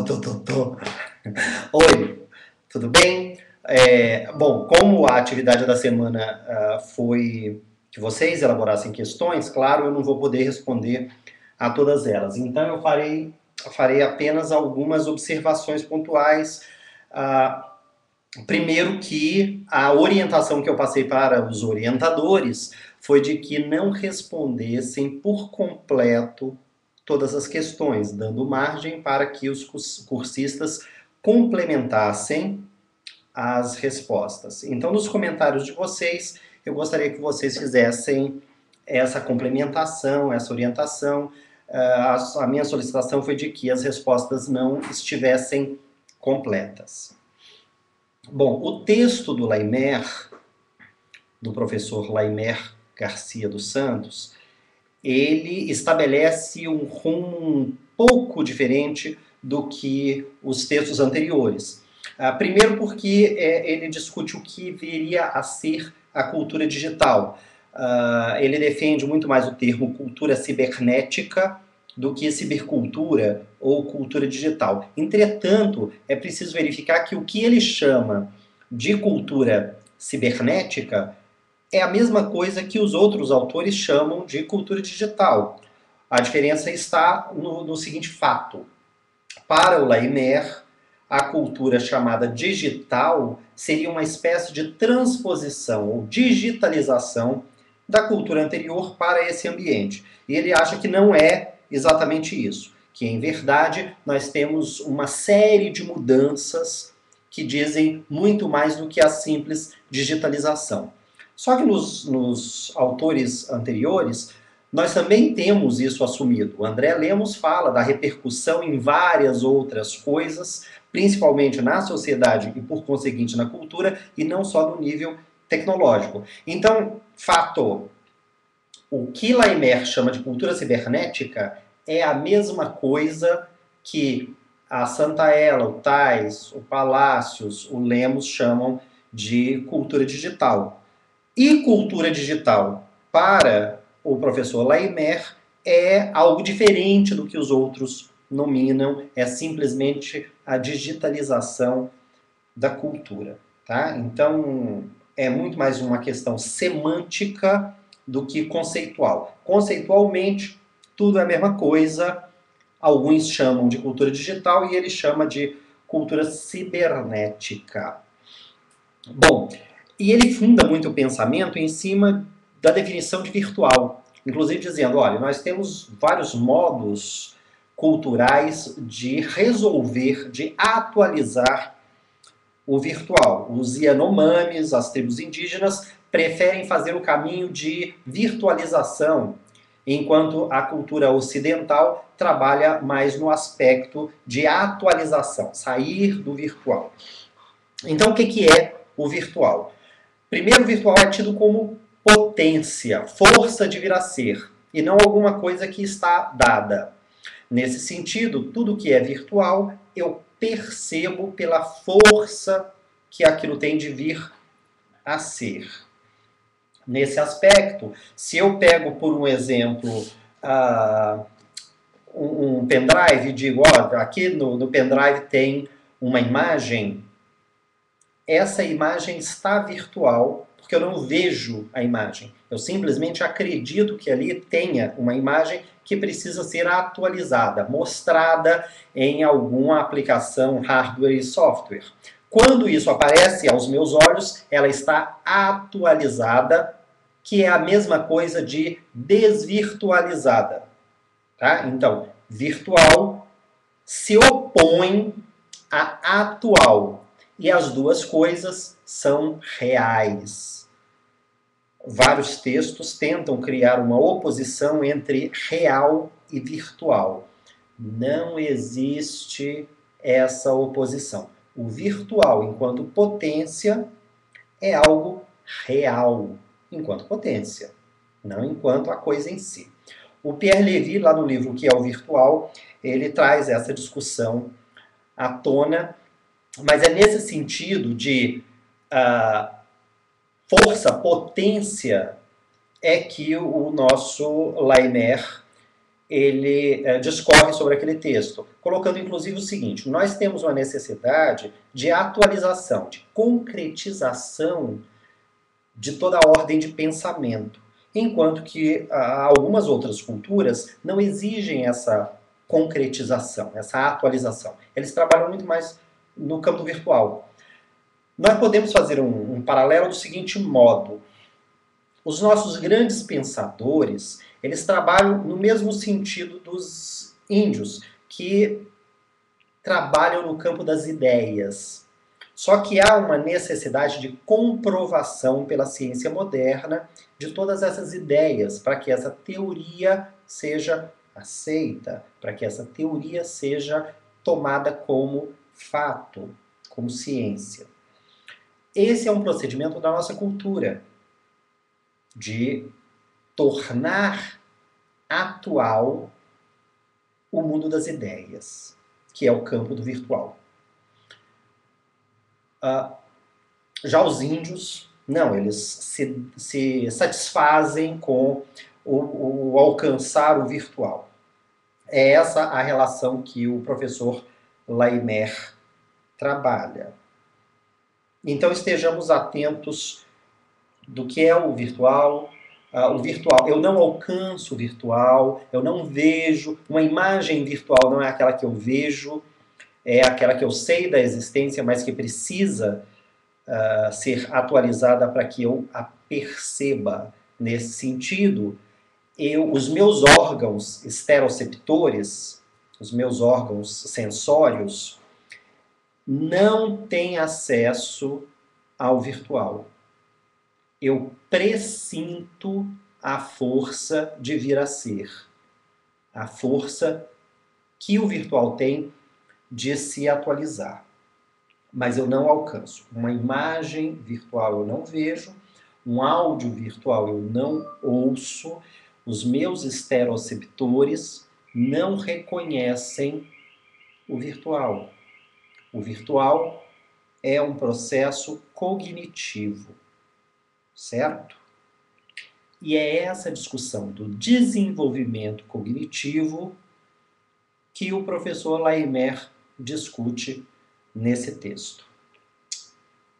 Tô. Oi, tudo bem? Bom, como a atividade da semana foi que vocês elaborassem questões, claro, eu não vou poder responder a todas elas. Então eu farei apenas algumas observações pontuais. Ah, Primeiro que a orientação que eu passei para os orientadores foi de que não respondessem por completo todas as questões, dando margem para que os cursistas complementassem as respostas. Então, nos comentários de vocês, eu gostaria que vocês fizessem essa complementação, essa orientação. A minha solicitação foi de que as respostas não estivessem completas. Bom, o texto do Laimer, do professor Laimer Garcia dos Santos, ele estabelece um rumo um pouco diferente do que os textos anteriores. Primeiro porque ele discute o que viria a ser a cultura digital. Ele defende muito mais o termo cultura cibernética do que cibercultura ou cultura digital. Entretanto, é preciso verificar que o que ele chama de cultura cibernética é a mesma coisa que os outros autores chamam de cultura digital. A diferença está no seguinte fato. Para o Laimer, a cultura chamada digital seria uma espécie de transposição ou digitalização da cultura anterior para esse ambiente. E ele acha que não é exatamente isso, que em verdade nós temos uma série de mudanças que dizem muito mais do que a simples digitalização. Só que nos autores anteriores, nós também temos isso assumido. O André Lemos fala da repercussão em várias outras coisas, principalmente na sociedade e, por conseguinte, na cultura, e não só no nível tecnológico. Então, fato, o que Laimer chama de cultura cibernética é a mesma coisa que a Santaella, o Tais, o Palácios, o Lemos chamam de cultura digital. E cultura digital, para o professor Laimer, é algo diferente do que os outros nominam, é simplesmente a digitalização da cultura. Tá? Então, é muito mais uma questão semântica do que conceitual. Conceitualmente, tudo é a mesma coisa, alguns chamam de cultura digital e ele chama de cultura cibernética. Bom, e ele funda muito o pensamento em cima da definição de virtual, inclusive dizendo, olha, nós temos vários modos culturais de resolver, de atualizar o virtual. Os Yanomamis, as tribos indígenas, preferem fazer o caminho de virtualização, enquanto a cultura ocidental trabalha mais no aspecto de atualização, sair do virtual. Então, o que é o virtual? Primeiro, o virtual é tido como potência, força de vir a ser, e não alguma coisa que está dada. Nesse sentido, tudo que é virtual, eu percebo pela força que aquilo tem de vir a ser. Nesse aspecto, se eu pego, por um exemplo, um pendrive e digo, ó, aqui no pendrive tem uma imagem, essa imagem está virtual, porque eu não vejo a imagem. Eu simplesmente acredito que ali tenha uma imagem que precisa ser atualizada, mostrada em alguma aplicação hardware e software. Quando isso aparece aos meus olhos, ela está atualizada, que é a mesma coisa de desvirtualizada. Tá? Então, virtual se opõe a atual. E as duas coisas são reais. Vários textos tentam criar uma oposição entre real e virtual. Não existe essa oposição. O virtual, enquanto potência, é algo real, enquanto potência, não enquanto a coisa em si. O Pierre Levy, lá no livro O que é o Virtual, ele traz essa discussão à tona, mas é nesse sentido de força, potência, é que o nosso Laimer ele discorre sobre aquele texto, colocando inclusive o seguinte: nós temos uma necessidade de atualização, de concretização de toda a ordem de pensamento, enquanto que algumas outras culturas não exigem essa concretização, essa atualização. Eles trabalham muito mais no campo virtual. Nós podemos fazer um paralelo do seguinte modo: os nossos grandes pensadores, eles trabalham no mesmo sentido dos índios, que trabalham no campo das ideias. Só que há uma necessidade de comprovação pela ciência moderna de todas essas ideias, para que essa teoria seja aceita, para que essa teoria seja tomada como fato, como ciência. Esse é um procedimento da nossa cultura, de tornar atual o mundo das ideias, que é o campo do virtual. Já os índios, não, eles se satisfazem com o alcançar o virtual. É essa a relação que o professor Laimer trabalha. Então estejamos atentos do que é o virtual. O virtual, eu não alcanço o virtual, eu não vejo, uma imagem virtual não é aquela que eu vejo, é aquela que eu sei da existência, mas que precisa ser atualizada para que eu a perceba. Nesse sentido, os meus órgãos esteroceptores, os meus órgãos sensórios, não têm acesso ao virtual. Eu pressinto a força de vir a ser, a força que o virtual tem de se atualizar. Mas eu não alcanço. Uma imagem virtual eu não vejo, um áudio virtual eu não ouço, os meus esteroceptores não reconhecem o virtual. O virtual é um processo cognitivo. Certo? E é essa discussão do desenvolvimento cognitivo que o professor Laimer discute nesse texto.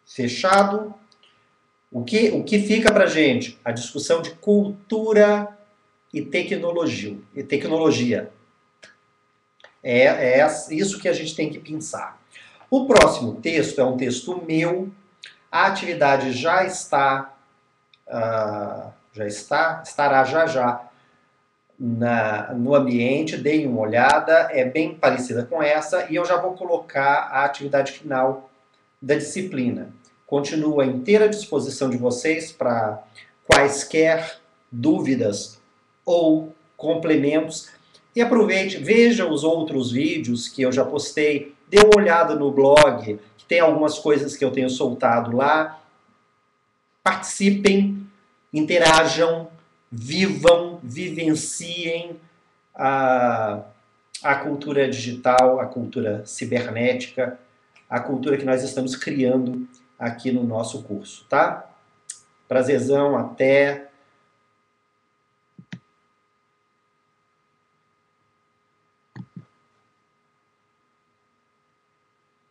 Fechado? O que fica para a gente? A discussão de cultura e tecnologia. É isso que a gente tem que pensar. O próximo texto é um texto meu. A atividade estará já no ambiente, deem uma olhada, é bem parecida com essa, e eu já vou colocar a atividade final da disciplina. Continuo à inteira disposição de vocês para quaisquer dúvidas ou complementos. E aproveite, veja os outros vídeos que eu já postei, dê uma olhada no blog, que tem algumas coisas que eu tenho soltado lá. Participem, interajam, vivam, vivenciem a cultura digital, a cultura cibernética, a cultura que nós estamos criando aqui no nosso curso, tá? Prazerzão, até